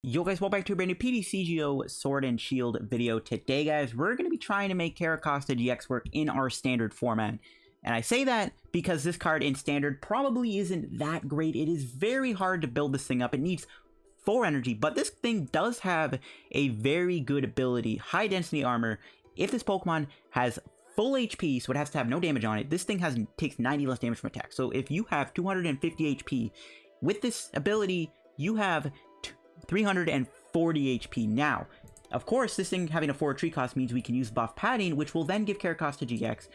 Yo guys, welcome back to a brand new PTCGO Sword and Shield video. Today guys, we're going to be trying to make Carracosta-GX work in our standard format. And I say that because this card in standard probably isn't that great. It is very hard to build this thing up. It needs 4 energy, but this thing does have a very good ability, high density armor. If this Pokemon has full HP, so it has to have no damage on it, this thing takes 90 less damage from attack. So if you have 250 HP, with this ability, you have 340 HP. Now, of course, this thing having a 4 tree cost means we can use Buff Padding, which will then give Carracosta-GX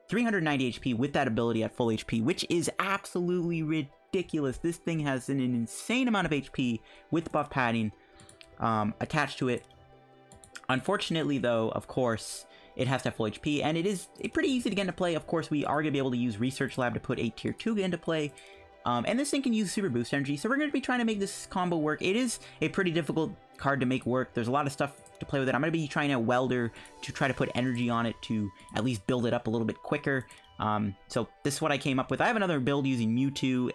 390 HP with that ability at full HP, which is absolutely ridiculous. This thing has an insane amount of HP with Buff Padding attached to it. Unfortunately, though, of course, it has to have full HP, and it is pretty easy to get into play. Of course, we are going to be able to use Research Lab to put a Tirtouga into play. And this thing can use Super Boost Energy, so we're going to be trying to make this combo work. It is a pretty difficult card to make work. There's a lot of stuff to play with it. I'm going to be trying out Welder to try to put energy on it to at least build it up a little bit quicker. So this is what I came up with. I have another build using Mewtwo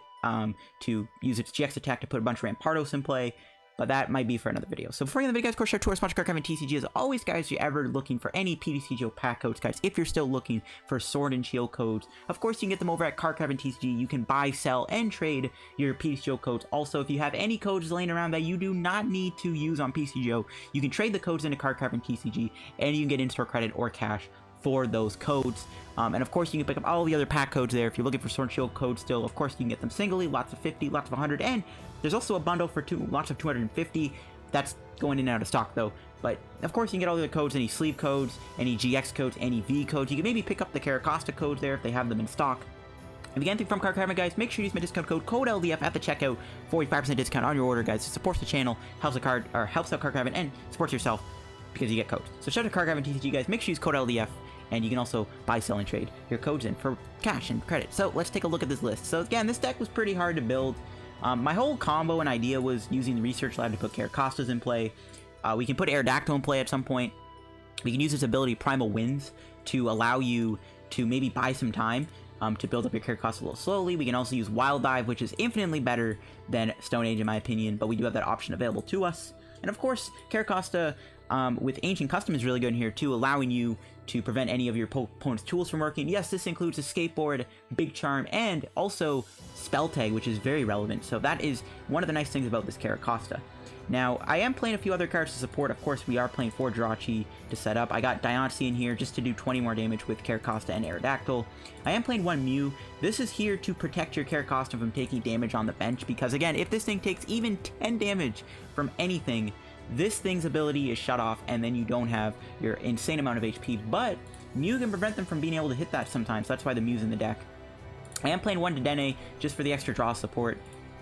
to use its GX attack to put a bunch of Rampardos in play. But that might be for another video. So before we get into the video, guys, of course, shout out to our sponsor, Carracosta TCG. As always, guys, if you're ever looking for any PTCGO pack codes, guys, if you're still looking for Sword and Shield codes, of course, you can get them over at Carracosta TCG. You can buy, sell, and trade your PTCGO codes. Also, if you have any codes laying around that you do not need to use on PTCGO, you can trade the codes into Carracosta TCG, and you can get in-store credit or cash for those codes. And of course, you can pick up all the other pack codes there. If you're looking for Sword and Shield codes still, of course, you can get them singly, lots of 50, lots of 100, and there's also a bundle for lots of 250. That's going in and out of stock though. But of course you can get all the other codes, any sleeve codes, any GX codes, any V codes. You can maybe pick up the Carracosta codes there if they have them in stock. If you get anything from Carracosta, guys, make sure you use my discount code LDF at the checkout for a 5% discount on your order, guys. It supports the channel, helps out Carracosta, and supports yourself because you get codes. So shout out to Carracosta TCG, guys. Make sure you use code LDF, and you can also buy, sell, and trade your codes in for cash and credit. So let's take a look at this list. So again, this deck was pretty hard to build. My whole combo and idea was using the Research Lab to put Carracostas in play. We can put Aerodactyl in play at some point. We can use this ability, Primal Winds, to allow you to maybe buy some time to build up your Carracosta a little slowly. We can also use Wild Dive, which is infinitely better than Stone Age in my opinion, but we do have that option available to us. And of course, Carracosta with Ancient Custom is really good in here too, allowing you to prevent any of your opponent's tools from working. Yes, this includes Escape Board, Big Charm, and also Spell Tag, which is very relevant. So that is one of the nice things about this Carracosta. Now, I am playing a few other cards to support. Of course, we are playing 4 Jirachi to set up. I got Diancie in here just to do 20 more damage with Carracosta and Aerodactyl. I am playing 1 Mew. This is here to protect your Carracosta from taking damage on the bench, because again, if this thing takes even 10 damage from anything, this thing's ability is shut off, and then you don't have your insane amount of HP, but Mew can prevent them from being able to hit that sometimes. That's why the Mew's in the deck. I am playing 1 Dedenne just for the extra draw support.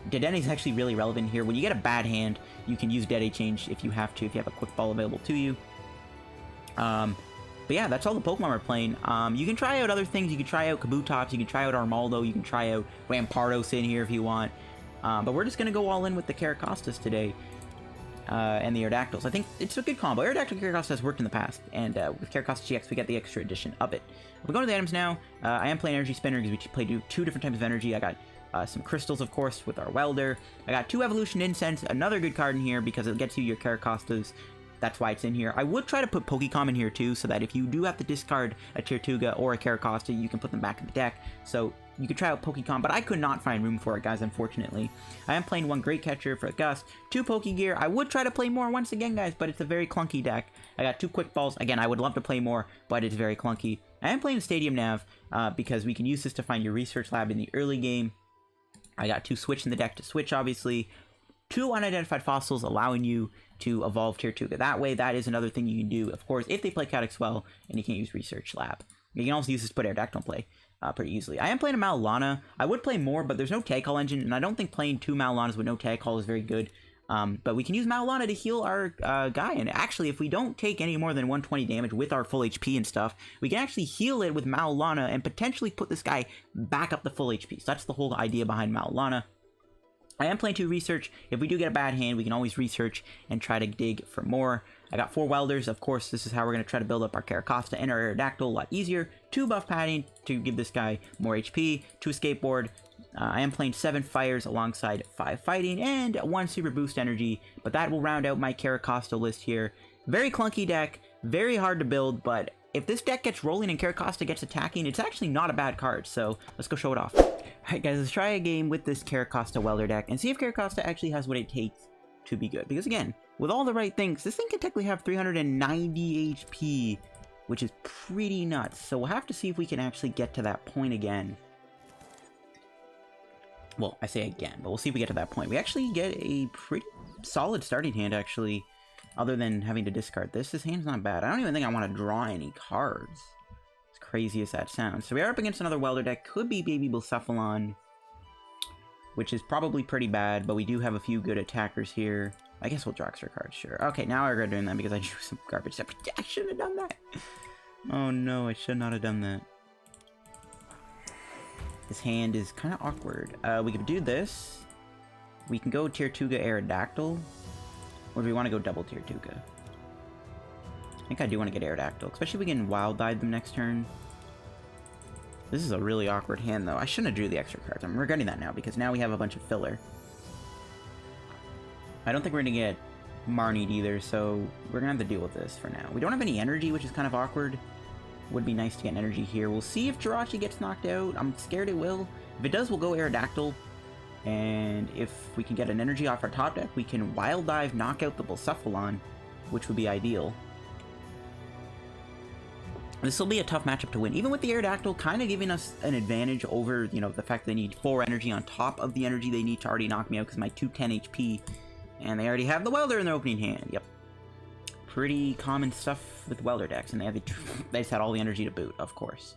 Dedenne is actually really relevant here. When you get a bad hand, you can use Dead Change if you have to, if you have a quick ball available to you. But yeah, that's all the Pokemon we're playing. You can try out other things. You can try out Kabutops, you can try out Armaldo, you can try out Rampardos in here if you want. But we're just going to go all in with the Carracostas today. And the Aerodactyls. I think it's a good combo. Aerodactyl Carracosta has worked in the past, and with Carracosta-GX we get the extra edition of it. We're going to the items now. I am playing Energy Spinner because we play 2 different types of energy. I got some crystals, of course, with our Welder. I got 2 Evolution Incense, another good card in here because it gets you your Carracostas. That's why it's in here. I would try to put Pokémon in here too, so that if you do have to discard a Tirtouga or a Carracosta, you can put them back in the deck. So you could try out Pokémon, but I could not find room for it, guys, unfortunately. I am playing 1 Great Catcher for Gus, 2 Pokégear. I would try to play more once again, guys, but it's a very clunky deck. I got 2 Quick Balls. Again, I would love to play more, but it's very clunky. I am playing Stadium Nav because we can use this to find your Research Lab in the early game. I got 2 Switch in the deck to switch, obviously. 2 Unidentified Fossils, allowing you to evolve Tirtouga that way. That is another thing you can do, of course, if they play Calyx well and you can't use Research Lab. You can also use this to put Aerodactyl in play pretty easily. I am playing a Mallow Lana. I would play more, but there's no tag call engine, and I don't think playing 2 Mallow Lanas with no tag call is very good. But we can use Mallow Lana to heal our guy, and actually, if we don't take any more than 120 damage with our full HP and stuff, we can actually heal it with Mallow Lana and potentially put this guy back up to full HP. So that's the whole idea behind Mallow Lana. I am playing 2 Research. If we do get a bad hand, we can always research and try to dig for more. I got 4 Welders. Of course, this is how we're going to try to build up our Carracosta and our Aerodactyl a lot easier. 2 Buff Padding to give this guy more HP. 2 Escape Board. I am playing 7 fires alongside 5 fighting and 1 super boost energy, but that will round out my Carracosta list here. Very clunky deck, very hard to build, but if this deck gets rolling and Carracosta gets attacking, it's actually not a bad card, so let's go show it off. Alright guys, let's try a game with this Carracosta Welder deck and see if Carracosta actually has what it takes to be good. Because again, with all the right things, this thing can technically have 390 HP, which is pretty nuts. So we'll have to see if we can actually get to that point again. Well, I say again, but we'll see if we get to that point. We actually get a pretty solid starting hand, actually, other than having to discard this. This hand's not bad. I don't even think I want to draw any cards, as crazy as that sounds. So we are up against another Welder deck. Could be Baby Blacephalon, which is probably pretty bad, but we do have a few good attackers here. I guess we'll draw extra cards, sure. Okay, now I regret doing that because I drew some garbage stuff. I shouldn't have done that. Oh no, I should not have done that. This hand is kind of awkward. We could do this. We can go Tirtouga Aerodactyl. Or do we want to go double Tirtouga? I think I do want to get Aerodactyl, especially if we can Wild Dive them next turn. This is a really awkward hand, though. I shouldn't have drew the extra cards. I'm regretting that now, because now we have a bunch of filler. I don't think we're going to get Marnied either, so we're going to have to deal with this for now. We don't have any energy, which is kind of awkward. Would be nice to get an energy here. We'll see if Jirachi gets knocked out. I'm scared it will. If it does, we'll go Aerodactyl. And if we can get an energy off our top deck, we can Wild Dive, knock out the Blacephalon, which would be ideal. This will be a tough matchup to win. Even with the Aerodactyl kind of giving us an advantage over, you know, the fact that they need 4 energy on top of the energy they need to already knock me out because my 210 HP. And they already have the Welder in their opening hand. Yep. Pretty common stuff with Welder decks, and they just had all the energy to boot, of course.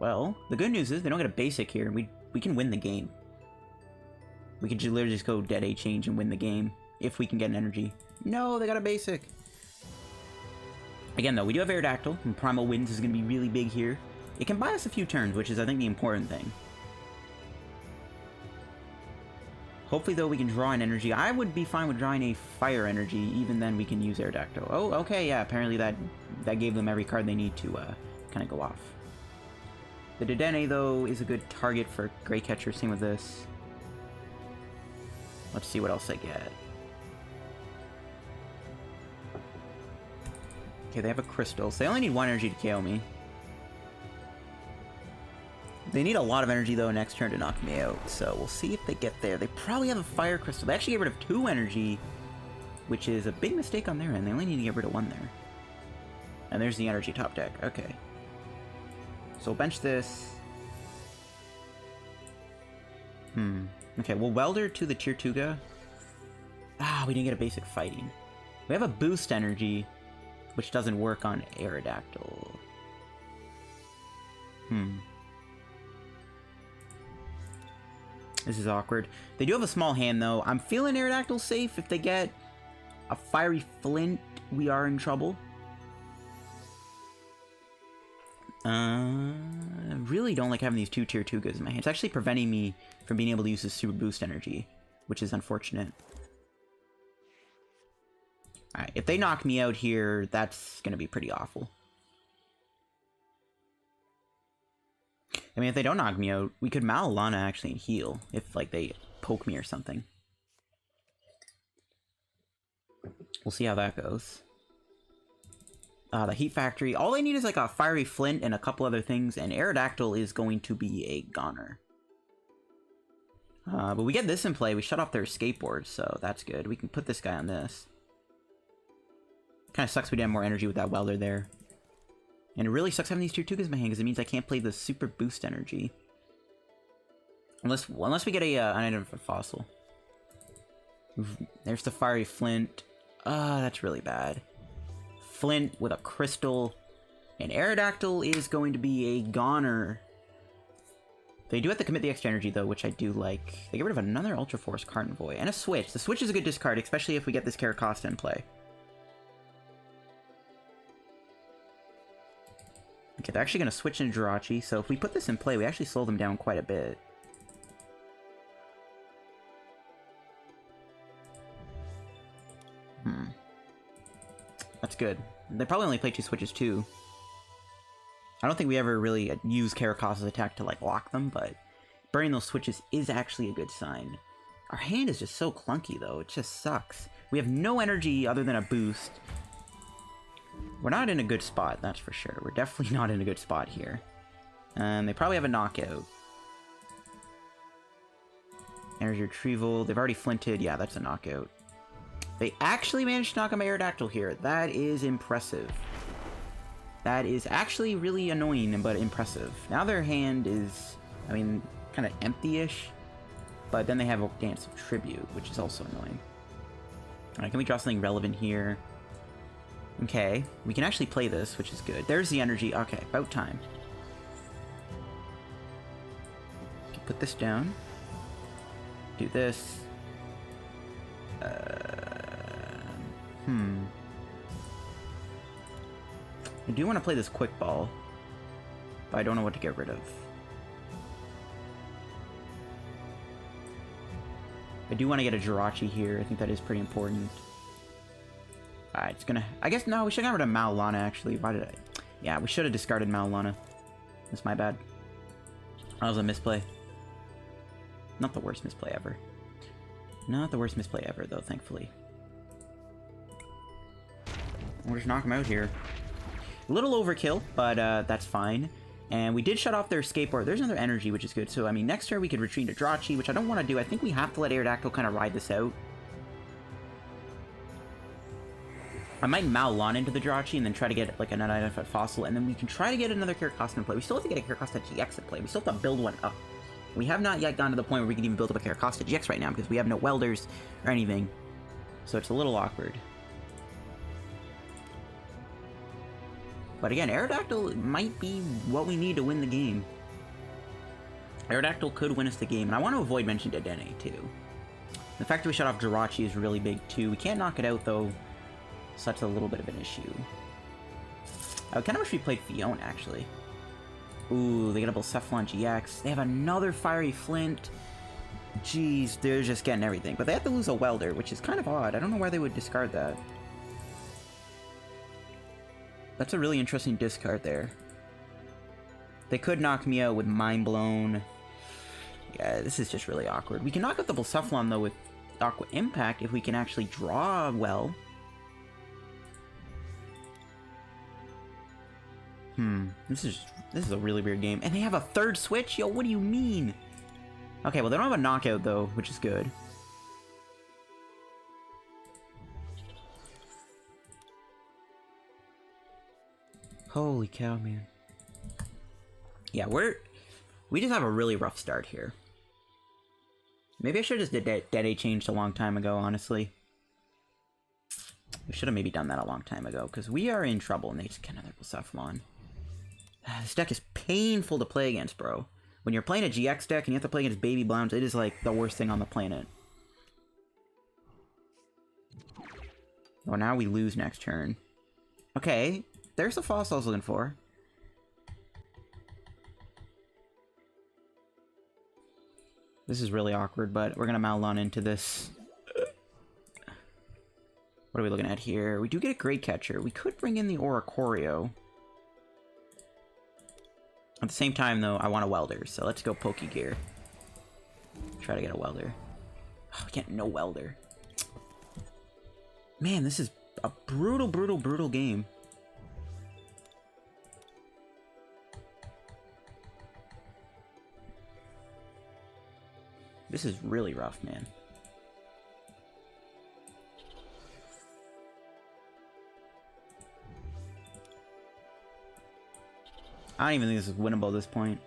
Well, the good news is they don't get a basic here, and we can win the game. We could literally just go dead A-change and win the game, if we can get an energy. No, they got a basic. Again, though, we do have Aerodactyl, and Primal Winds is going to be really big here. It can buy us a few turns, which is, I think, the important thing. Hopefully, though, we can draw an energy. I would be fine with drawing a fire energy. Even then, we can use Aerodactyl. Oh, okay, yeah. Apparently, that gave them every card they need to kind of go off. The Dedenne, though, is a good target for Great Catcher. Same with this. Let's see what else I get. Okay, they have a Crystal, so they only need 1 energy to KO me. They need a lot of energy, though, next turn to knock me out, so we'll see if they get there. They probably have a Fire Crystal. They actually get rid of 2 energy, which is a big mistake on their end. They only need to get rid of 1 there. And there's the energy top deck. Okay. So we'll bench this. Okay, we'll Welder to the Tirtouga. Ah, we didn't get a basic fighting. We have a boost energy, which doesn't work on Aerodactyl. This is awkward. They do have a small hand, though. I'm feeling Aerodactyl safe. If they get a Fiery Flint, we are in trouble. I really don't like having these 2 Tirtougas in my hand. It's actually preventing me from being able to use this super boost energy, which is unfortunate. Alright, if they knock me out here, that's going to be pretty awful. I mean, if they don't knock me out, we could Mallow Lana actually and heal, if, like, they poke me or something. We'll see how that goes. The Heat Factory. All they need is, like, a Fiery Flint and a couple other things, and Aerodactyl is going to be a goner. But we get this in play. We shut off their Escape Board, so that's good. We can put this guy on this. Kind of sucks we didn't have more energy with that Welder there. And it really sucks having these Tirtougas in my hand, because it means I can't play the super boost energy. Unless we get a unidentified fossil. There's the Fiery Flint. That's really bad. Flint with a Crystal. And Aerodactyl is going to be a goner. They do have to commit the extra energy, though, which I do like. They get rid of another Ultra Force Carnivore and a Switch. The Switch is a good discard, especially if we get this Carracosta in play. Okay, they're actually going to switch into Jirachi, so if we put this in play, we actually slow them down quite a bit. That's good. They probably only play 2 switches, too. I don't think we ever really use Carracosta's attack to, like, lock them, but burning those switches is actually a good sign. Our hand is just so clunky, though. It just sucks. We have no energy other than a boost. We're not in a good spot, that's for sure. We're definitely not in a good spot here. They probably have a knockout. Energy retrieval. They've already flinted. Yeah, that's a knockout. They actually managed to knock him Aerodactyl here. That is impressive. That is actually really annoying, but impressive. Now their hand is, I mean, kind of empty-ish. But then they have a Dance of Tribute, which is also annoying. Alright, can we draw something relevant here? Okay, we can actually play this, which is good. There's the energy. Okay, about time. Okay, put this down. Do this. I do want to play this quick ball, but I don't know what to get rid of. I do want to get a Jirachi here. I think that is pretty important. Alright, it's gonna... I guess, no, we should have got rid of Mallow Lana, actually. Why did I... Yeah, we should have discarded Mallow Lana. That's my bad. That was a misplay. Not the worst misplay ever. Not the worst misplay ever, though, thankfully. We'll just knock him out here. A little overkill, but that's fine. And we did shut off their Escape Board. There's another energy, which is good. So, I mean, next turn we could retreat to Jirachi, which I don't want to do. I think we have to let Aerodactyl kind of ride this out. I might Mallow Lana into the Jirachi and then try to get, like, an Unidentified Fossil, and then we can try to get another Carracosta in play. We still have to get a Carracosta-GX in play. We still have to build one up. We have not yet gotten to the point where we can even build up a Carracosta-GX right now, because we have no welders or anything. So it's a little awkward. But again, Aerodactyl might be what we need to win the game. Aerodactyl could win us the game, and I want to avoid mentioning Dedenne, too. The fact that we shut off Jirachi is really big, too. We can't knock it out, though, so that's a little bit of an issue. I kind of wish we played Fiona, actually. Ooh, they get a Blacephalon GX. They have another Fiery Flint. Jeez, they're just getting everything. But they have to lose a Welder, which is kind of odd. I don't know why they would discard that. That's a really interesting discard there. They could knock me out with Mind Blown. Yeah, this is just really awkward. We can knock out the Blacephalon, though, with Aqua Impact if we can actually draw well. This is a really weird game. And they have a third switch? Yo, what do you mean? Okay, well, they don't have a knockout, though, which is good. Holy cow, man. Yeah, we just have a really rough start here. Maybe I should have just did Dedenne changed a long time ago, honestly. We should have maybe done that a long time ago, because we are in trouble, and they just get another Blacephalon. This deck is painful to play against, bro. When you're playing a GX deck and you have to play against Baby Blowns, it is like the worst thing on the planet. Well, now we lose next turn. Okay, there's the fossil I was looking for. This is really awkward, but we're gonna Mallow Lana into this. What are we looking at here? We do get a Great Catcher. We could bring in the Oricorio. At the same time, though, I want a Welder, so let's go Pokégear. Try to get a Welder. Oh, I can't, no Welder. Man, this is a brutal, brutal, brutal game. This is really rough, man. I don't even think this is winnable at this point.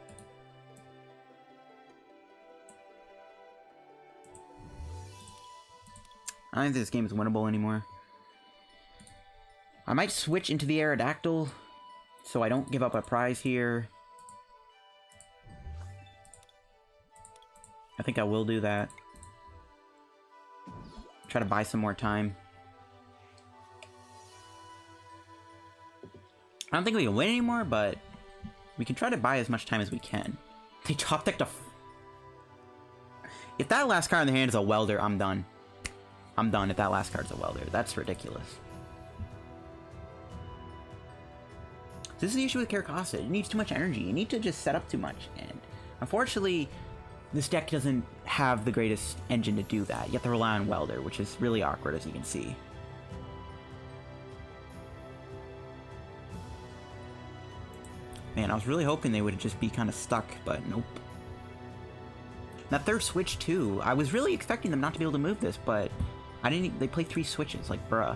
I don't think this game is winnable anymore. I might switch into the Aerodactyl so I don't give up a prize here. I think I will do that. Try to buy some more time. I don't think we can win anymore, but we can try to buy as much time as we can. They top decked a... If that last card in the hand is a Welder, I'm done. I'm done if that last card's a Welder. That's ridiculous. This is the issue with Carracosta. It needs too much energy. You need to just set up too much. And unfortunately, this deck doesn't have the greatest engine to do that. You have to rely on Welder, which is really awkward, as you can see. Man, I was really hoping they would just be kind of stuck, but nope. That third switch, too. I was really expecting them not to be able to move this, but I didn't. They played 3 switches, like, bruh.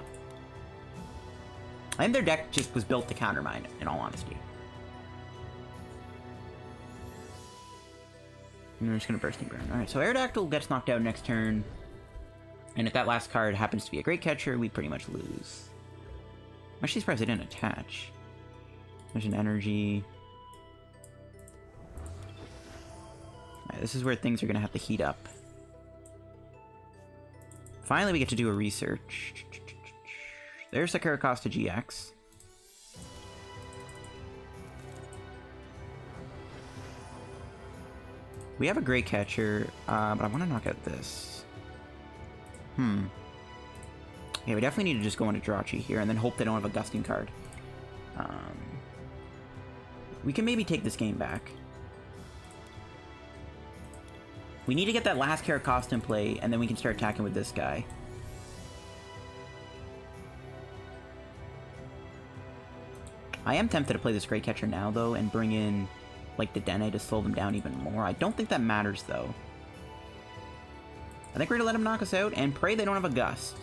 And their deck just was built to counter mine, in all honesty. And they're just going to Bursting Ground. Alright, so Aerodactyl gets knocked out next turn. And if that last card happens to be a Great Catcher, we pretty much lose. I'm actually surprised they didn't attach. There's an Energy. Alright, this is where things are going to have to heat up. Finally, we get to do a research. There's the Carracosta-GX. We have a Great Catcher, but I want to knock out this. Yeah, we definitely need to just go into Jirachi here and then hope they don't have a Gusting card. We can maybe take this game back. We need to get that last Carracosta in play, and then we can start attacking with this guy. I am tempted to play this Great Catcher now, though, and bring in, like, Dedenne to slow them down even more. I don't think that matters, though. I think we're going to let them knock us out, and pray they don't have a Gust.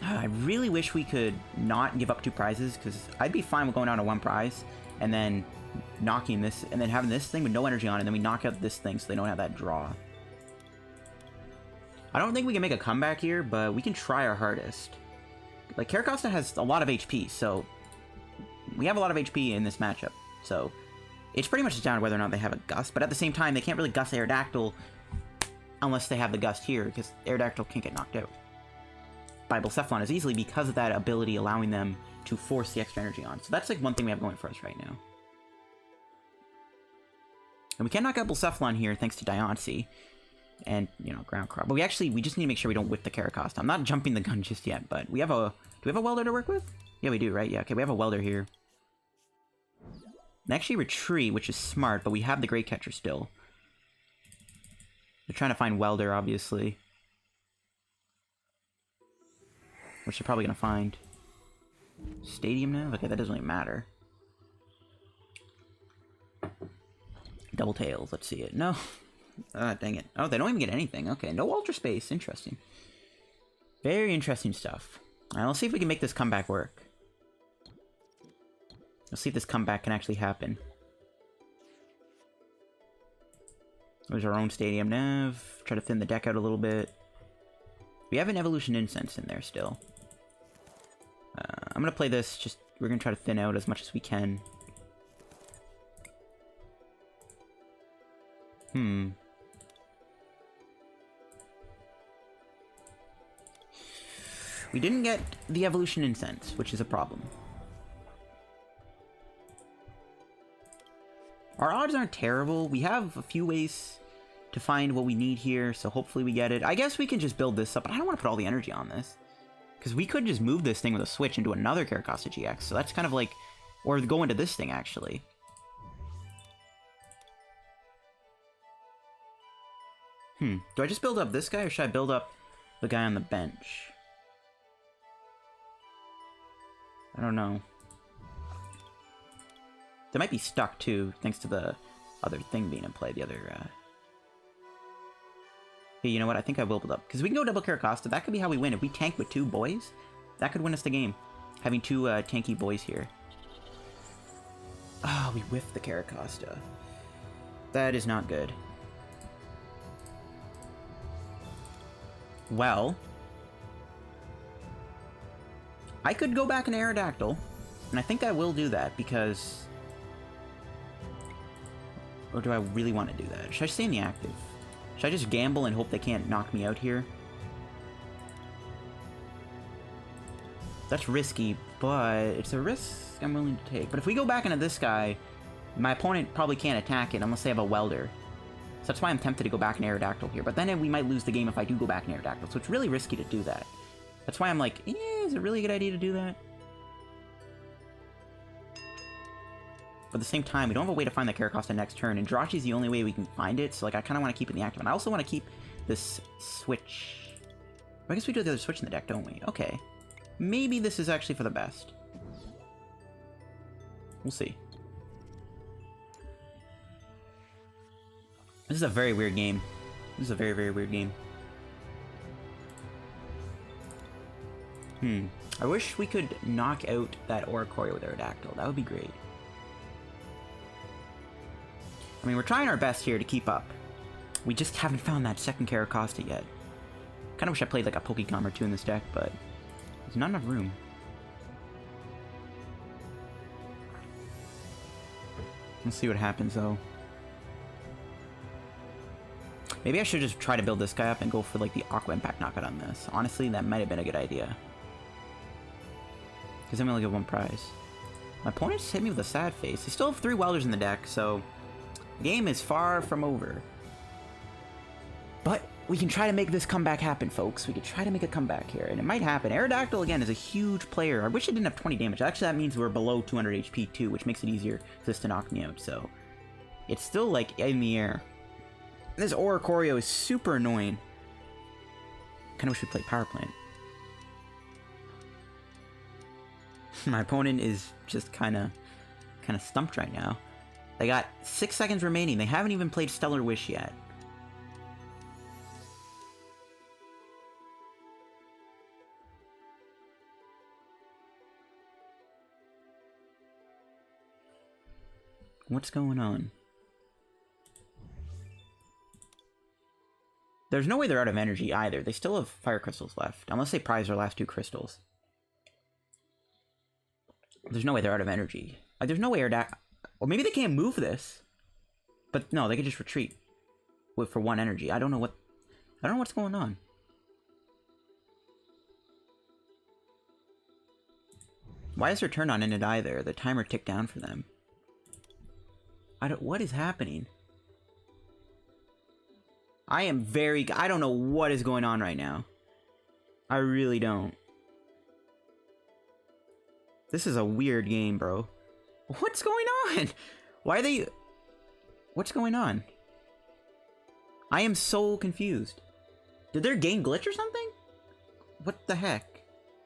I really wish we could not give up 2 prizes, because I'd be fine with going down to 1 prize, and then knocking this, and then having this thing with no energy on it, and then we knock out this thing so they don't have that draw. I don't think we can make a comeback here, but we can try our hardest. Like, Carracosta has a lot of HP, so we have a lot of HP in this matchup, so it's pretty much just down to whether or not they have a Gust, but at the same time, they can't really Gust Aerodactyl unless they have the Gust here, because Aerodactyl can't get knocked out by Blacephalon as easily because of that ability allowing them to force the extra energy on. So that's, like, one thing we have going for us right now. And we can knock out Blacephalon here thanks to Diancie. And, you know, Ground Crop. But we just need to make sure we don't whip the Carracosta. I'm not jumping the gun just yet, but we have a... Do we have a Welder to work with? Yeah, we do, right? Yeah, okay, we have a Welder here. And actually retreat, which is smart, but we have the Great Catcher still. They're trying to find Welder, obviously. Which they're probably going to find. Stadium Nav? Okay, that doesn't really matter. Double Tails, let's see it. No. Dang it. Oh, they don't even get anything. Okay, no Ultra Space. Interesting. Very interesting stuff. Alright, let's see if we can make this comeback work. Let's see if this comeback can actually happen. There's our own Stadium Nav. Try to thin the deck out a little bit. We have an Evolution Incense in there still. I'm going to play this. Just we're going to try to thin out as much as we can. We didn't get the Evolution Incense, which is a problem. Our odds aren't terrible. We have a few ways to find what we need here, so hopefully we get it. I guess we can just build this up, but I don't want to put all the energy on this. Because we could just move this thing with a switch into another Carracosta-GX, so that's kind of like... Or go into this thing, actually. Do I just build up this guy, or should I build up the guy on the bench? I don't know. They might be stuck, too, thanks to the other thing being in play, the other, Hey, you know what? I think I will build up. Because we can go double Carracosta. That could be how we win. If we tank with 2 boys, that could win us the game. Having 2 tanky boys here. Oh, we whiffed the Carracosta. That is not good. Well, I could go back in Aerodactyl, and I think I will do that because... Or do I really want to do that? Should I stay in the active? Should I just gamble and hope they can't knock me out here? That's risky, but it's a risk I'm willing to take. But if we go back into this guy, my opponent probably can't attack it unless they have a Welder. So that's why I'm tempted to go back in Aerodactyl here. But then we might lose the game if I do go back in Aerodactyl. So it's really risky to do that. That's why I'm like, is it really a good idea to do that? But at the same time, we don't have a way to find the Carracosta next turn, and Jirachi's the only way we can find it, so like I kind of want to keep it in the active. And I also want to keep this switch. I guess we do the other switch in the deck, don't we? Okay. Maybe this is actually for the best. We'll see. This is a very weird game. This is a very, very weird game. I wish we could knock out that Oricorio with Aerodactyl. That would be great. I mean, we're trying our best here to keep up. We just haven't found that second Carracosta yet. Kind of wish I played like a Pokémon or two in this deck, but there's not enough room. Let's see what happens, though. Maybe I should just try to build this guy up and go for like the Aqua Impact knockout on this. Honestly, that might have been a good idea. Because I'm only get one prize. My opponents hit me with a sad face. They still have 3 Welders in the deck, so the game is far from over. But we can try to make this comeback happen, folks. We could try to make a comeback here, and it might happen. Aerodactyl, again, is a huge player. I wish it didn't have 20 damage. Actually, that means we're below 200 HP, too, which makes it easier for this to knock me out, so it's still, like, in the air. This Oricorio is super annoying. Kinda wish we played Power Plant. My opponent is just kinda stumped right now. They got 6 seconds remaining. They haven't even played Stellar Wish yet. What's going on? There's no way they're out of energy either. They still have Fire Crystals left. Unless they prize their last 2 crystals. There's no way they're out of energy. Like, there's no way Aerodactyl... Or maybe they can't move this. But no, they could just retreat. For 1 energy. I don't know what's going on. Why is their turn not ended either? The timer ticked down for them. What is happening? I don't know what is going on right now. I really don't. This is a weird game, bro. What's going on? Why are they... What's going on? I am so confused. Did their game glitch or something? What the heck?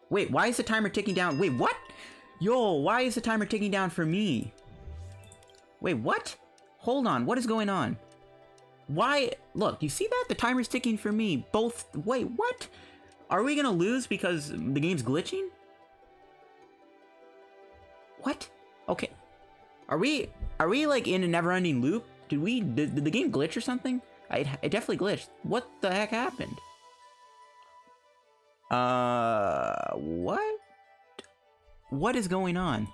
Wait, why is the timer ticking down? Wait, what? Yo, why is the timer ticking down for me? Wait, what? Hold on, what is going on? Why? Look, you see that? The timer's ticking for me. Both. Wait, what? Are we gonna lose because the game's glitching? What? Okay. Are we like in a never-ending loop? Did the game glitch or something? It definitely glitched. What the heck happened? What? What is going on?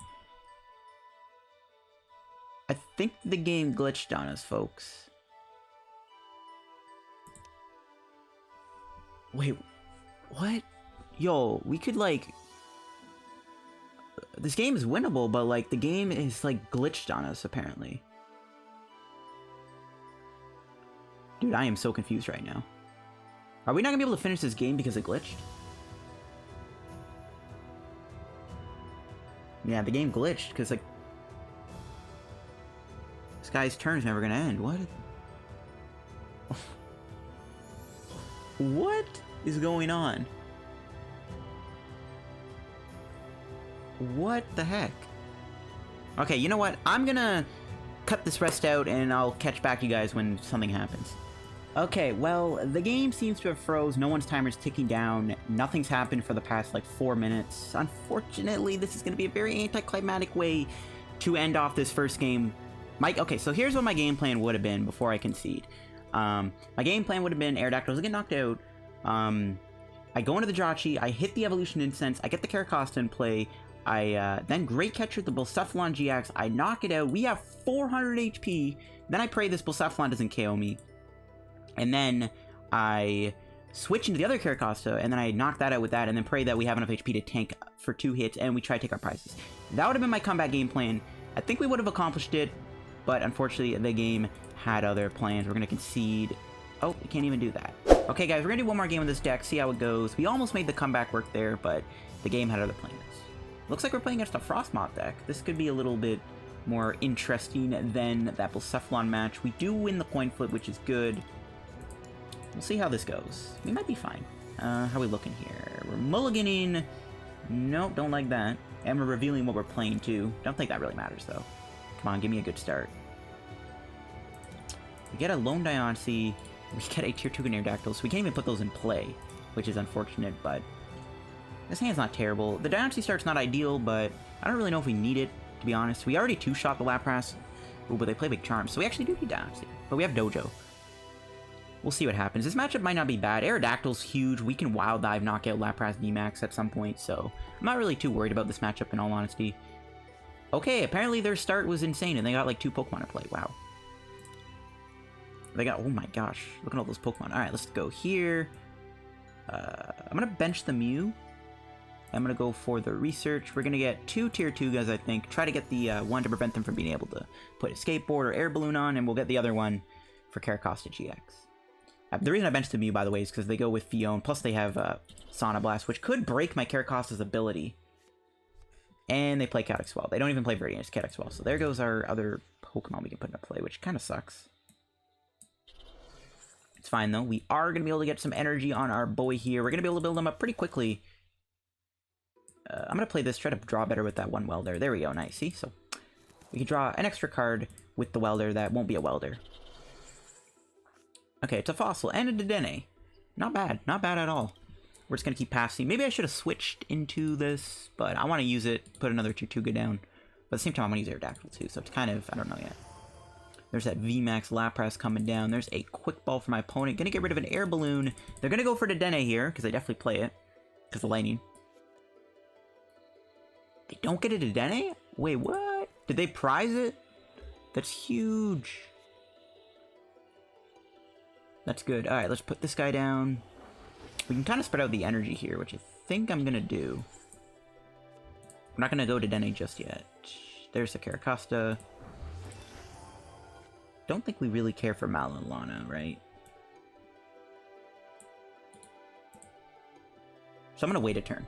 I think the game glitched on us, folks. Wait, what? Yo, we could like... This game is winnable, but like the game is like glitched on us, apparently. Dude, I am so confused right now. Are we not gonna be able to finish this game because it glitched? Yeah, the game glitched because like... This guy's turn is never gonna end. What? What is going on? What the heck? Okay, you know what? I'm gonna cut this rest out and I'll catch back you guys when something happens. Okay, well, the game seems to have froze. No one's timer's ticking down. Nothing's happened for the past like 4 minutes. Unfortunately, this is gonna be a very anticlimactic way to end off this first game. Okay, so here's what my game plan would have been before I concede. My game plan would have been Aerodactyl doesn't get knocked out. I go into the Jirachi, I hit the Evolution Incense, I get the Carracosta in play, I then Great Catcher the Blacephalon GX, I knock it out, we have 400 HP, then I pray this Blacephalon doesn't KO me, and then I switch into the other Carracosta, and then I knock that out with that, and then pray that we have enough HP to tank for 2 hits, and we try to take our prizes. That would have been my comeback game plan. I think we would have accomplished it, but unfortunately the game had other plans. We're going to concede. Oh, we can't even do that. Okay, guys, we're going to do one more game with this deck, see how it goes. We almost made the comeback work there, but the game had other plans. Looks like we're playing against a Frostmoth deck. This could be a little bit more interesting than that Blacephalon match. We do win the coin flip, which is good. We'll see how this goes. We might be fine. How are we looking here? We're mulliganing. Nope, don't like that. And we're revealing what we're playing, too. Don't think that really matters, though. Come on, give me a good start. We get a lone Diancie. We get a Tirtouga and Aerodactyl, so we can't even put those in play, which is unfortunate, but this hand's not terrible. The Diancie start's not ideal, but I don't really know if we need it, to be honest. We already two-shot the Lapras. Ooh, but they play Big Charm, so we actually do need Diancie. But we have Dojo. We'll see what happens. This matchup might not be bad. Aerodactyl's huge. We can Wild Dive, knock out Lapras VMAX at some point, so I'm not really too worried about this matchup, in all honesty. Okay, apparently their start was insane, and they got like 2 Pokemon to play. Wow. They got, oh my gosh, look at all those Pokemon. Alright, let's go here. I'm going to bench the Mew. I'm going to go for the Research. We're going to get 2 Tirtougas, I think. Try to get the one to prevent them from being able to put Escape Board or Air Balloon on, and we'll get the other one for Carracosta-GX. The reason I benched the Mew, by the way, is because they go with Fion, plus they have Sauna Blast, which could break my Carracosta's ability. And they play Calyx Well. They don't even play Viridian, it's Calyx Well. So there goes our other Pokemon we can put into play, which kind of sucks. It's fine, though. We are going to be able to get some energy on our boy here. We're going to be able to build him up pretty quickly. I'm going to play this, try to draw better with that one Welder. There we go, nice. See? So we can draw an extra card with the Welder that won't be a Welder. Okay, it's a Fossil and a Dedenne. Not bad. Not bad at all. We're just going to keep passing. Maybe I should have switched into this, but I want to use it, put another Tirtouga down. But at the same time, I'm going to use Aerodactyl, too, so it's kind of, I don't know yet. There's that VMAX Lapras coming down. There's a Quick Ball for my opponent. Gonna get rid of an Air Balloon. They're gonna go for Dedenne here, because they definitely play it. Because of lightning. They don't get a Dedenne? Wait, what? Did they prize it? That's huge. That's good. Alright, let's put this guy down. We can kind of spread out the energy here, which I think I'm gonna do. We're not gonna go Dedenne just yet. There's the Carracosta. Don't think we really care for Mallow Lana, right? So I'm going to wait a turn.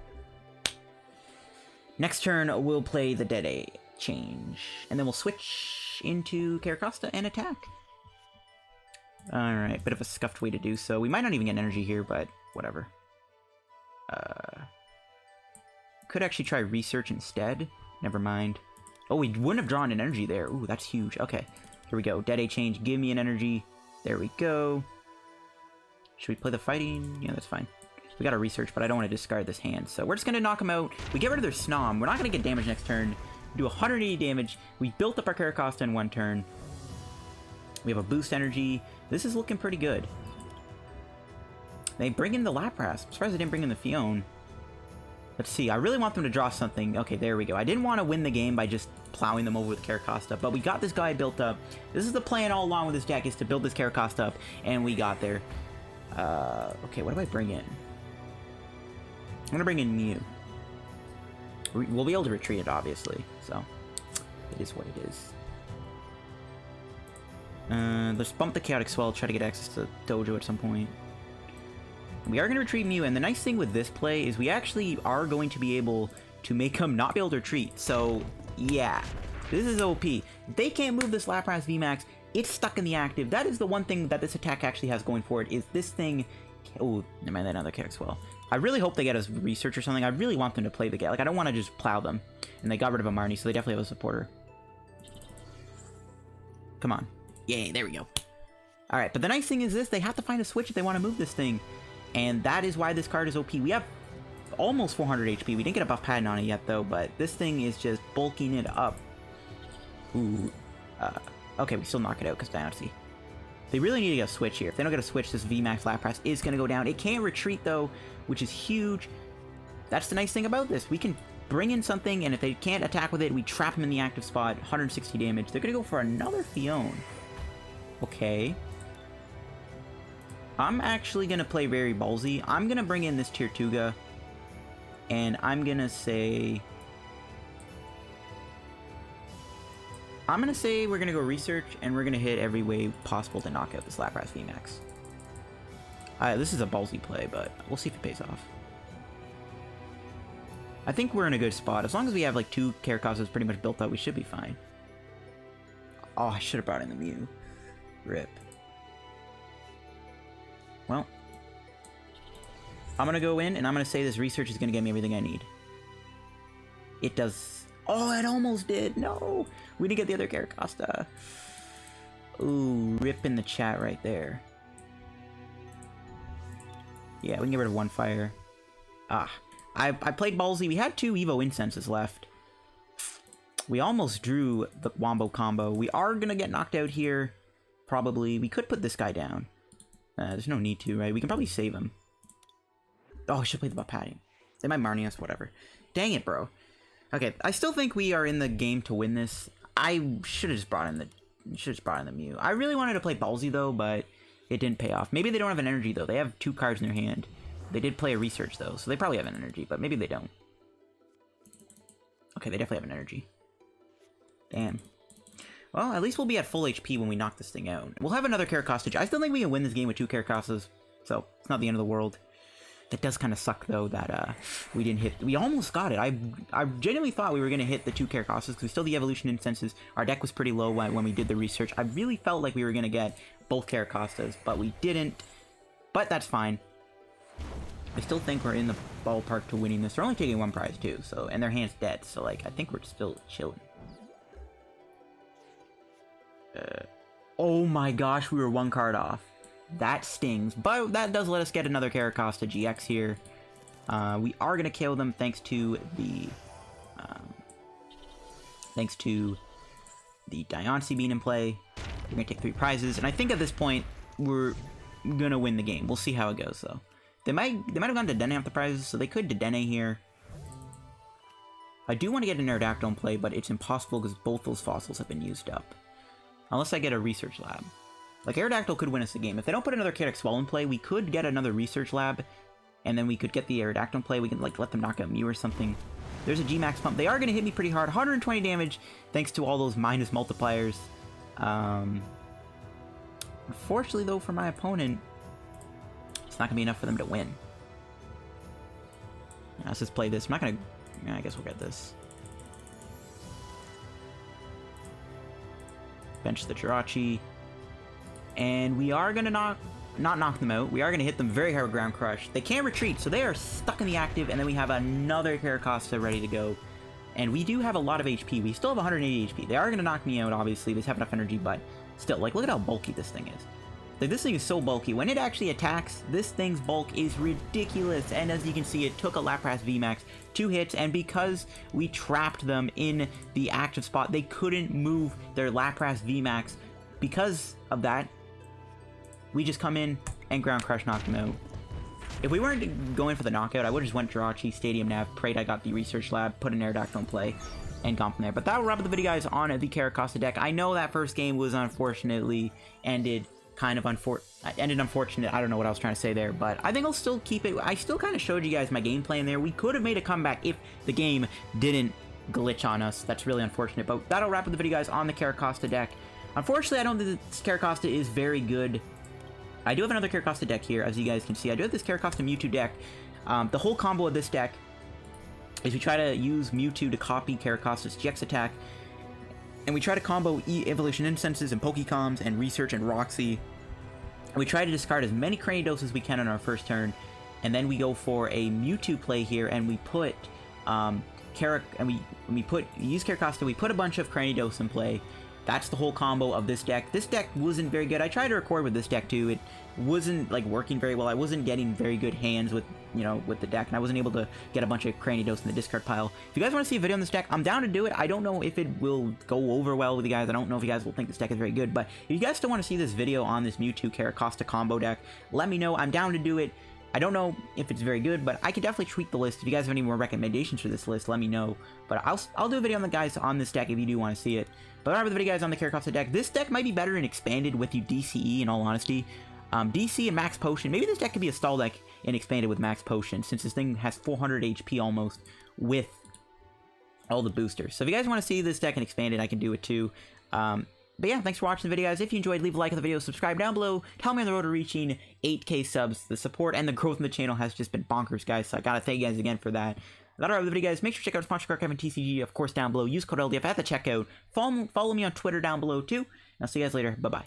Next turn, we'll play the Dedenne change. And then we'll switch into Carracosta and attack. Alright, bit of a scuffed way to do so. We might not even get energy here, but whatever. Could actually try Research instead. Never mind. Oh, we wouldn't have drawn an energy there. Ooh, that's huge. Okay. Here we go. Dedenne change. Give me an energy. There we go. Should we play the fighting? Yeah, that's fine. We got a Research, but I don't want to discard this hand. So we're just going to knock them out. We get rid of their Snom. We're not going to get damage next turn. We do 180 damage. We built up our Carracosta in one turn. We have a boost energy. This is looking pretty good. They bring in the Lapras. I'm surprised they didn't bring in the Fion. Let's see. I really want them to draw something. Okay, there we go. I didn't want to win the game by just plowing them over with Carracosta, but we got this guy built up. This is the plan all along with this deck, is to build this Carracosta up, and we got there. Okay, what do I bring in? I'm going to bring in Mew. We'll be able to retreat it, obviously, so it is what it is. Let's bump the Chaotic Swell, try to get access to Dojo at some point. We are going to retreat Mew, and the nice thing with this play is we actually are going to be able to make him not be able to retreat. So, yeah, this is OP. They can't move this Lapras VMAX. It's stuck in the active. That is the one thing that this attack actually has going for it, is this thing... Oh, never mind, that another Chaotic Swell. I really hope they get us Research or something. I really want them to play the game. Like, I don't want to just plow them. And they got rid of a Marnie, so they definitely have a supporter. Come on. Yay, there we go. Alright, but the nice thing is this. They have to find a switch if they want to move this thing. And that is why this card is OP. We have almost 400 HP. We didn't get a Buff Padding on it yet, though, but this thing is just bulking it up. Ooh. Okay, we still knock it out because Diancie. They really need to get a switch here. If they don't get a switch, this VMAX Lapras is going to go down. It can't retreat, though, which is huge. That's the nice thing about this. We can bring in something, and if they can't attack with it, we trap them in the active spot. 160 damage. They're going to go for another Fion. Okay. I'm actually going to play very ballsy. I'm going to bring in this Tirtouga, and I'm going to say... we're going to go Research, and we're going to hit every way possible to knock out this Lapras VMAX. This is a ballsy play, but we'll see if it pays off. I think we're in a good spot. As long as we have, like, 2 Carracostas pretty much built up, we should be fine. Oh, I should have brought in the Mew. Rip. Well, I'm gonna go in and I'm gonna say this research is gonna get me everything I need. It does. Oh, it almost did. No, we didn't get the other Carracosta. Ooh, rip in the chat right there. Yeah, we can get rid of one fire. Ah, I played ballsy. We had 2 Evo Incenses left. We almost drew the Wombo combo. We are gonna get knocked out here. Probably. We could put this guy down. There's no need to, right? We can probably save him. Oh, I should play the Buff Padding. They might Marnie us, whatever. Dang it, bro. Okay, I still think we are in the game to win this. I should have just brought in the Mew. I really wanted to play ballsy though, but it didn't pay off. Maybe they don't have an energy though. They have 2 cards in their hand. They did play a research though, so they probably have an energy, but maybe they don't. Okay, they definitely have an energy. Damn. Well, at least we'll be at full HP when we knock this thing out. We'll have another Carracosta. I still think we can win this game with 2 Carracostas, so it's not the end of the world. That does kind of suck though that we didn't hit. We almost got it. I genuinely thought we were gonna hit the 2 Carracostas because we still the Evolution Incenses. Our deck was pretty low when we did the research. I really felt like we were gonna get both Carracostas, but we didn't. But that's fine. I still think we're in the ballpark to winning this. They're only taking 1 prize too, so and their hand's dead. So like I think we're still chilling. Oh my gosh, we were 1 card off. That stings, but that does let us get another Carracosta-GX here. We are going to kill them thanks to the Diancie being in play. We're going to take 3 prizes, and I think at this point, we're going to win the game. We'll see how it goes, though. They might have gone to Dedenne off the prizes, so they could Dedenne here. I do want to get an Aerodactyl in play, but it's impossible because both those fossils have been used up. Unless I get a research lab. Like, Aerodactyl could win us the game. If they don't put another Carracosta in play, we could get another research lab, and then we could get the Aerodactyl in play. We can, like, let them knock out Mew or something. There's a G-Max pump. They are going to hit me pretty hard. 120 damage, thanks to all those minus multipliers. Unfortunately, though, for my opponent, it's not going to be enough for them to win. Yeah, let's just play this. I'm not going to... Yeah, I guess we'll get this. Bench the Jirachi. And we are going to not knock them out. We are going to hit them very hard with Ground Crush. They can't retreat, so they are stuck in the active, and then we have another Carracosta ready to go. And we do have a lot of HP. We still have 180 HP. They are going to knock me out, obviously. They have enough energy, but still, like, look at how bulky this thing is. Like, this thing is so bulky. When it actually attacks, this thing's bulk is ridiculous. And as you can see, it took a Lapras VMAX 2 hits, and because we trapped them in the active spot, they couldn't move their Lapras VMAX. Because of that, we just come in and Ground Crush knocked them out. If we weren't going for the knockout, I would have just went Jirachi, Stadium Nav, prayed I got the Research Lab, put an Aerodactyl in play, and gone from there. But that will wrap up the video, guys, on the Carracosta deck. I know that first game was unfortunately ended unfortunate. I don't know what I was trying to say there, but I think I'll still keep it. I still kind of showed you guys my gameplay in there. We could have made a comeback if the game didn't glitch on us. That's really unfortunate, but that'll wrap up the video, guys, on the Carracosta deck. Unfortunately, I don't think this Carracosta is very good. I do have another Carracosta deck here, as you guys can see. I do have this Carracosta Mewtwo deck. The whole combo of this deck is we try to use Mewtwo to copy Carracosta's GX attack, and we try to combo Evolution Incenses and Pokecoms and Research and Roxy. And we try to discard as many Cranidos as we can on our first turn, and then we go for a Mewtwo play here, and we put use Carracosta. We put a bunch of Cranidos in play. That's the whole combo of this deck. This deck wasn't very good. I tried to record with this deck too. It wasn't like working very well. I wasn't getting very good hands with, with the deck, and I wasn't able to get a bunch of Cranidos in the discard pile. If you guys want to see a video on this deck, I'm down to do it. I don't know if it will go over well with you guys. I don't know if you guys will think this deck is very good, but if you guys still want to see this video on this Mewtwo Carracosta combo deck, let me know. I'm down to do it. I don't know if it's very good, but I could definitely tweak the list. If you guys have any more recommendations for this list, let me know. But I'll do a video on the guys on this deck if you do want to see it. But remember the video, guys, on the Carracosta deck. This deck might be better and expanded with you DCE, in all honesty. DC and Max Potion. Maybe this deck could be a stall deck and expanded with Max Potion, since this thing has 400 HP almost with all the boosters. So if you guys want to see this deck and expanded, I can do it too. But yeah, thanks for watching the video, guys. If you enjoyed, leave a like on the video, subscribe down below. Tell me on the road to reaching 8K subs. The support and the growth in the channel has just been bonkers, guys. So I gotta thank you guys again for that. That'll wrap the video, guys. Make sure to check out sponsor Archive and PTCGO, of course, down below. Use code LDF at the checkout. Follow me on Twitter down below, too. And I'll see you guys later. Bye-bye.